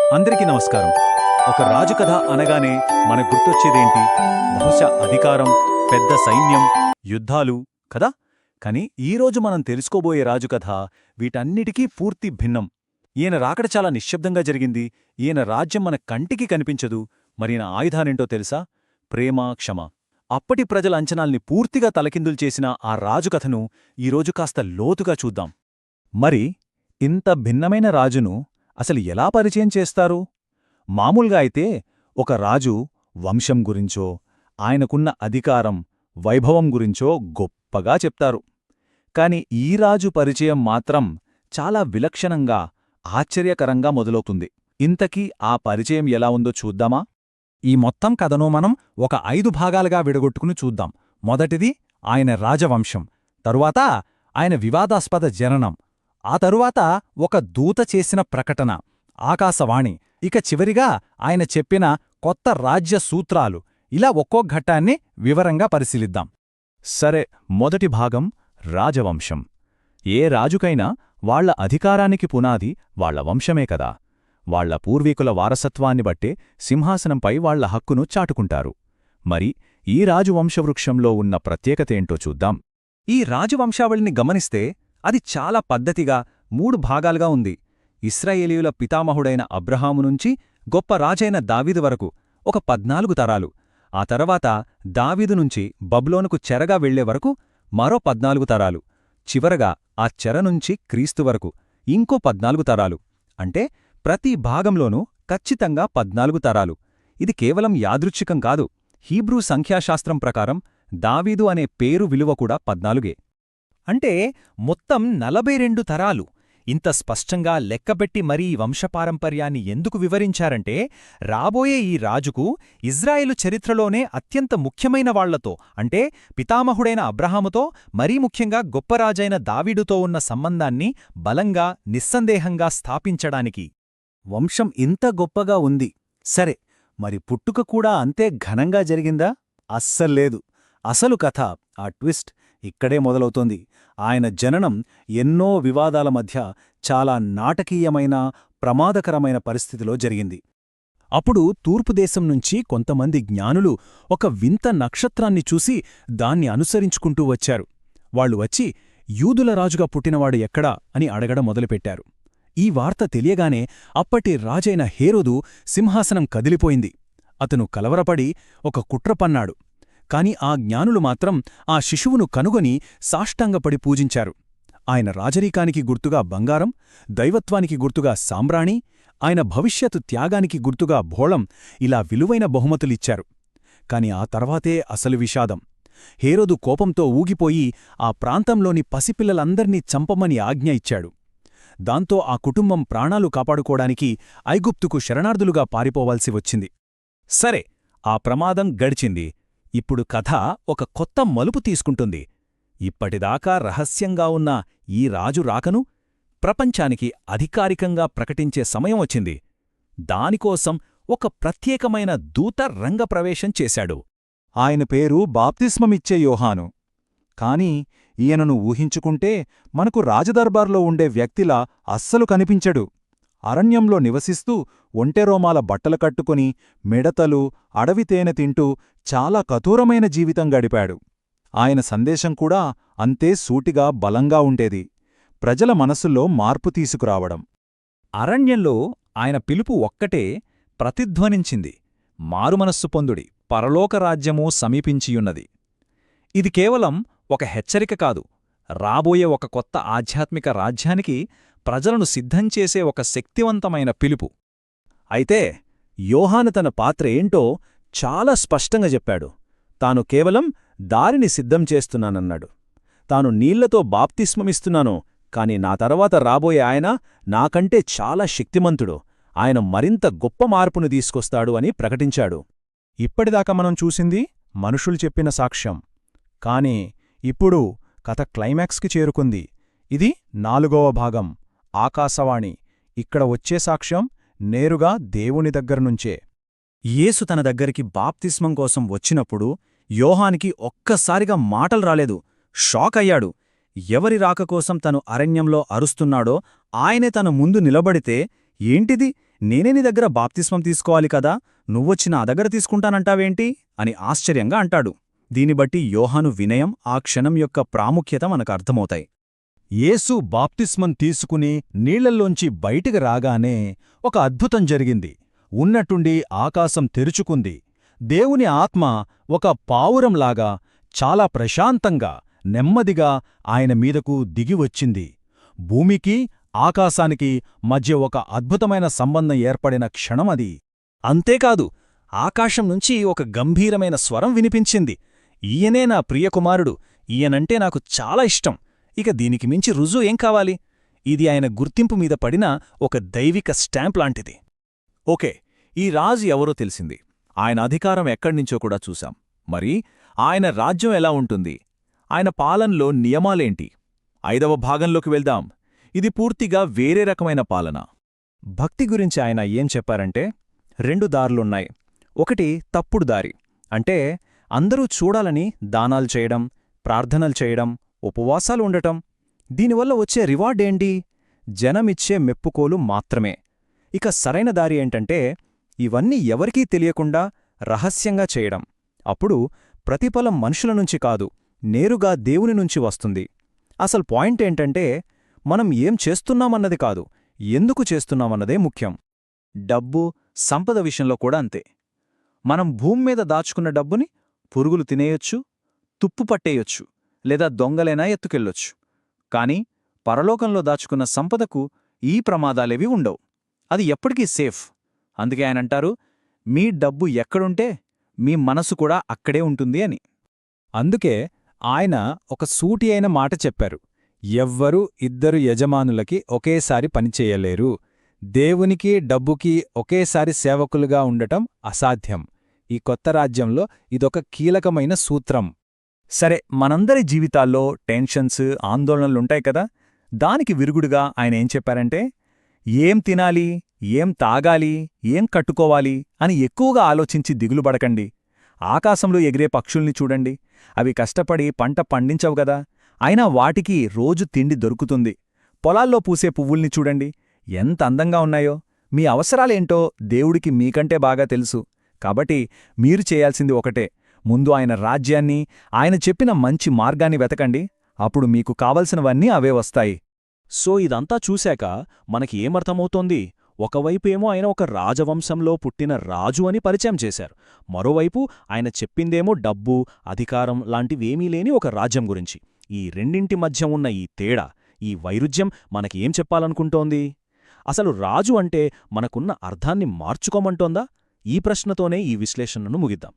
అందరికీ నమస్కారం. ఒక రాజు కథ అనగానే మనకు గుర్తొచ్చేదేంటి? బహుశా అధికారం, పెద్ద సైన్యం, యుద్ధాలు కదా? కాని ఈరోజు మనం తెలుసుకోబోయే రాజు కథ వీటన్నిటికీ పూర్తి భిన్నం. ఈయన రాకడ చాలా నిశ్శబ్దంగా జరిగింది. ఈయన రాజ్యం మన కంటికి కనిపించదు. మరీయన ఆయుధాలేంటో తెలుసా? ప్రేమ, క్షమ. అప్పటి ప్రజల అంచనాల్ని పూర్తిగా తలకిందులు చేసిన ఆ రాజు కథను ఈరోజు కాస్త లోతుగా చూద్దాం. మరి ఇంత భిన్నమైన రాజును అసలు ఎలా పరిచయం చేస్తారు? మామూలుగా అయితే ఒక రాజు వంశం గురించో, ఆయనకున్న అధికారం, వైభవం గురించో గొప్పగా చెప్తారు. కాని ఈ రాజు పరిచయం మాత్రం చాలా విలక్షణంగా, ఆశ్చర్యకరంగా మొదలవుతుంది. ఇంతకీ ఆ పరిచయం ఎలా ఉందో చూద్దామా? ఈ మొత్తం కథను మనం ఒక 5 భాగాలుగా విడగొట్టుకుని చూద్దాం. మొదటిది ఆయన రాజవంశం, తరువాత ఆయన వివాదాస్పద జననం, ఆ తరువాత ఒక దూత చేసిన ప్రకటన, ఆకాశవాణి, ఇక చివరిగా ఆయన చెప్పిన కొత్త రాజ్య సూత్రాలు. ఇలా ఒక్కో ఘట్టాన్ని వివరంగా పరిశీలిద్దాం. సరే, మొదటి భాగం రాజవంశం. ఏ రాజుకైనా వాళ్ల అధికారానికి పునాది వాళ్ల వంశమే కదా. వాళ్ల పూర్వీకుల వారసత్వాన్ని బట్టే సింహాసనంపై వాళ్ల హక్కును చాటుకుంటారు. మరి ఈ రాజువంశవృక్షంలో ఉన్న ప్రత్యేకతేంటో చూద్దాం. ఈ రాజవంశావళిని గమనిస్తే అది చాలా పద్ధతిగా 3 భాగాలుగా ఉంది. ఇశ్రాయేలీయుల పితామహుడైన అబ్రహాము నుంచి గొప్ప రాజైన దావీదు వరకు ఒక 14 తరాలు, ఆ తర్వాత దావీదు నుంచి బబులోనుకు చెరగా వెళ్లే వరకు మరో 14 తరాలు, చివరగా ఆ చెర నుంచి క్రీస్తు వరకు ఇంకో 14 తరాలు. అంటే ప్రతి భాగంలోనూ ఖచ్చితంగా 14 తరాలు. ఇది కేవలం యాదృచ్ఛికం కాదు. హీబ్రూ సంఖ్యాశాస్త్రం ప్రకారం దావీదు అనే పేరు విలువ కూడా 14. అంటే మొత్తం 42 తరాలు. ఇంత స్పష్టంగా లెక్కబెట్టి మరీ ఈ వంశపారంపర్యాన్ని ఎందుకు వివరించారంటే, రాబోయే ఈ రాజుకు ఇజ్రాయేలు చరిత్రలోనే అత్యంత ముఖ్యమైన వాళ్లతో, అంటే పితామహుడైన అబ్రహాముతో, మరీ ముఖ్యంగా గొప్పరాజైన దావీదుతో ఉన్న సంబంధాన్ని బలంగా, నిస్సందేహంగా స్థాపించడానికి. వంశం ఇంత గొప్పగా ఉంది. సరే, మరి పుట్టుక కూడా అంతే ఘనంగా జరిగిందా? అస్సల్లేదు. అసలు కథ, ఆ ట్విస్ట్ ఇక్కడే మొదలవుతోంది. ఆయన జననం ఎన్నో వివాదాల మధ్య చాలా నాటకీయమైన, ప్రమాదకరమైన పరిస్థితిలో జరిగింది. అప్పుడు తూర్పుదేశం నుంచి కొంతమంది జ్ఞానులు ఒక వింత నక్షత్రాన్ని చూసి దాన్ని అనుసరించుకుంటూ వచ్చారు. వాళ్లు వచ్చి యూదుల రాజుగా పుట్టినవాడు ఎక్కడా అని అడగడం మొదలుపెట్టారు. ఈ వార్త తెలియగానే అప్పటి రాజైన హేరోదు సింహాసనం కదిలిపోయింది. అతను కలవరపడి ఒక కుట్ర పన్నాడు. కాని ఆ జ్ఞానులు మాత్రం ఆ శిశువును కనుగొని సాష్టాంగపడి పూజించారు. ఆయన రాజరీకానికి గుర్తుగా బంగారం, దైవత్వానికి గుర్తుగా సాంబ్రాణి, ఆయన భవిష్యత్తు త్యాగానికి గుర్తుగా భోళం, ఇలా విలువైన బహుమతులిచ్చారు. కాని ఆ తర్వాతే అసలు విషాదం. హేరోదు కోపంతో ఊగిపోయి ఆ ప్రాంతంలోని పసిపిల్లలందర్నీ చంపమని ఆజ్ఞ ఇచ్చాడు. దాంతో ఆ కుటుంబం ప్రాణాలు కాపాడుకోడానికి ఐగుప్తుకు శరణార్థులుగా పారిపోవాల్సి వచ్చింది. సరే, ఆ ప్రమాదం గడిచింది. ఇప్పుడు కథ ఒక కొత్త మలుపు తీసుకుంటుంది. ఇప్పటిదాకా రహస్యంగా ఉన్న ఈ రాజు రాకను ప్రపంచానికి అధికారికంగా ప్రకటించే సమయం వచ్చింది. దానికోసం ఒక ప్రత్యేకమైన దూత రంగప్రవేశం చేశాడు. ఆయన పేరు బాప్తిస్మమిచ్చే యోహాను. కాని ఈయనను ఊహించుకుంటే మనకు రాజదర్బార్లో ఉండే వ్యక్తిలా అస్సలు కనిపించడు. అరణ్యంలో నివసిస్తూ ఒంటెరోమాల బట్టలు కట్టుకుని, మిడతలు, అడవితేనె తింటూ చాలా కఠోరమైన జీవితం గడిపాడు. ఆయన సందేశం కూడా అంతే సూటిగా, బలంగా ఉండేది. ప్రజల మనసుల్లో మార్పు తీసుకురావడం. అరణ్యంలో ఆయన పిలుపు ఒక్కటే ప్రతిధ్వనించింది: మారుమనస్సు పొందుడి, పరలోకరాజ్యమూ సమీపించియున్నది. ఇది కేవలం ఒక హెచ్చరిక కాదు, రాబోయే ఒక కొత్త ఆధ్యాత్మిక రాజ్యానికి ప్రజలను సిద్ధం చేసే ఒక శక్తివంతమైన పిలుపు. అయితే యోహాను తన పాత్ర ఏంటో చాలా స్పష్టంగా చెప్పాడు. తాను కేవలం దారిని సిద్ధం చేస్తున్నానన్నాడు. తాను నీళ్లతో బాప్తిస్మమిస్తున్నాను, కాని నా తర్వాత రాబోయే ఆయన నాకంటే చాలా శక్తిమంతుడు, ఆయన మరింత గొప్ప మార్పును తీసుకొస్తాడు అని ప్రకటించాడు. ఇప్పటిదాకా మనం చూసింది మనుషులు చెప్పిన సాక్ష్యం. కాని ఇప్పుడు కథ క్లైమాక్స్కి చేరుకుంది. ఇది 4వ భాగం, ఆకాశవాణి. ఇక్కడ వచ్చే సాక్ష్యం నేరుగా దేవుని దగ్గరనుంచే. యేసు తన దగ్గరికి బాప్తిస్మం కోసం వచ్చినప్పుడు యోహానికి ఒక్కసారిగా మాటలు రాలేదు. షాక్ అయ్యాడు. ఎవరి రాక కోసం తను అరణ్యంలో అరుస్తున్నాడో ఆయనే తన ముందు నిలబడితే ఏంటిది నేనే నీ దగ్గర బాప్తిస్మం తీసుకోవాలి కదా, నువ్వొచ్చి నా దగ్గర తీసుకుంటానంటావేంటి అని ఆశ్చర్యంగా అంటాడు. దీన్ని బట్టి యోహాను వినయం, ఆ క్షణం యొక్క ప్రాముఖ్యత మనకు అర్థమవుతాయి. యేసు బాప్తిస్మం తీసుకుని నీళ్లల్లోంచి బయటికి రాగానే ఒక అద్భుతం జరిగింది. ఉన్నట్టుండి ఆకాశం తెరుచుకుంది. దేవుని ఆత్మ ఒక పావురంలాగా చాలా ప్రశాంతంగా, నెమ్మదిగా ఆయన మీదకు దిగివచ్చింది. భూమికి, ఆకాశానికి మధ్య ఒక అద్భుతమైన సంబంధం ఏర్పడిన క్షణమది. అంతేకాదు, ఆకాశం నుంచి ఒక గంభీరమైన స్వరం వినిపించింది. ఈయనే నా ప్రియకుమారుడు, ఈయనంటే నాకు చాలా ఇష్టం. ఇక దీనికి మించి రుజువు ఏం కావాలి? ఇది ఆయన గుర్తింపు మీద పడిన ఒక దైవిక స్టాంప్ లాంటిది. ఓకే, ఈ రాజు ఎవరో తెలిసింది. ఆయన అధికారం ఎక్కడ్నించో కూడా చూశాం. మరి ఆయన రాజ్యం ఎలా ఉంటుంది? ఆయన పాలనలో నియమాలేంటి? 5వ భాగంలోకి వెళ్దాం. ఇది పూర్తిగా వేరే రకమైన పాలన. భక్తి గురించి ఆయన ఏం చెప్పారంటే 2 దారులున్నాయి. ఒకటి తప్పుడు దారి, అంటే అందరూ చూడాలని దానాలు చేయడం, ప్రార్థనలు చేయడం, ఉపవాసాలు ఉండటం. దీనివల్ల వచ్చే రివార్డేంటి? జనమిచ్చే మెప్పుకోలు మాత్రమే. ఇక సరైన దారి ఏంటంటే ఇవన్నీ ఎవరికీ తెలియకుండా రహస్యంగా చేయడం. అప్పుడు ప్రతిఫలం మనుషుల నుంచి కాదు, నేరుగా దేవుని నుంచి వస్తుంది. అసలు పాయింట్ ఏంటంటే మనం ఏం చేస్తున్నామన్నది కాదు, ఎందుకు చేస్తున్నామన్నదే ముఖ్యం. డబ్బు, సంపద విషయంలో కూడా అంతే. మనం భూమి మీద దాచుకున్న డబ్బుని పురుగులు తినేయొచ్చు, తుప్పు పట్టేయొచ్చు, లేదా దొంగలైనా ఎత్తుకెళ్ళొచ్చు. కాని పరలోకంలో దాచుకున్న సంపదకు ఈ ప్రమాదాలేవీ ఉండవు. అది ఎప్పటికీ సేఫ్. అందుకే ఆయనంటారు, మీ డబ్బు ఎక్కడుంటే మీ మనసు కూడా అక్కడే ఉంటుంది అని. అందుకే ఆయన ఒక సూటి అయిన మాట చెప్పారు. ఎవ్వరూ 2 యజమానులకి ఒకేసారి పనిచేయలేరు. దేవునికి, డబ్బుకి ఒకేసారి సేవకులుగా ఉండటం అసాధ్యం. ఈ కొత్త రాజ్యంలో ఇదొక కీలకమైన సూత్రం. సరే, మనందరి జీవితాల్లో టెన్షన్స్, ఆందోళనలుంటాయి కదా. దానికి విరుగుడుగా ఆయన ఏం చెప్పారంటే, ఏం తినాలి, ఏం తాగాలి, ఏం కట్టుకోవాలి అని ఎక్కువగా ఆలోచించి దిగులుబడకండి. ఆకాశంలో ఎగిరే పక్షుల్ని చూడండి. అవి కష్టపడి పంట పండించవు గదా, అయినా వాటికి రోజు తిండి దొరుకుతుంది. పొలాల్లో పూసే పువ్వుల్ని చూడండి, ఎంత అందంగా ఉన్నాయో. మీ అవసరాలేంటో దేవుడికి మీకంటే బాగా తెలుసు. కాబట్టి మీరు చేయాల్సింది ఒకటే, ముందు ఆయన రాజ్యాన్ని, ఆయన చెప్పిన మంచి మార్గాన్ని వెతకండి. అప్పుడు మీకు కావలసినవన్నీ అవే వస్తాయి. సో ఇదంతా చూశాక మనకి ఏమర్థమవుతోంది? ఒకవైపు ఏమో ఆయన ఒక రాజవంశంలో పుట్టిన రాజు అని పరిచయం చేశారు. మరోవైపు ఆయన చెప్పిందేమో డబ్బు, అధికారం లాంటివేమీ లేని ఒక రాజ్యం గురించి. ఈ రెండింటి మధ్య ఉన్న ఈ తేడా, ఈ వైరుధ్యం మనకి ఏం చెప్పాలనుకుంటోంది? అసలు రాజు అంటే మనకున్న అర్థాన్ని మార్చుకోమంటోందా? ఈ ప్రశ్నతోనే ఈ విశ్లేషణను ముగిద్దాం.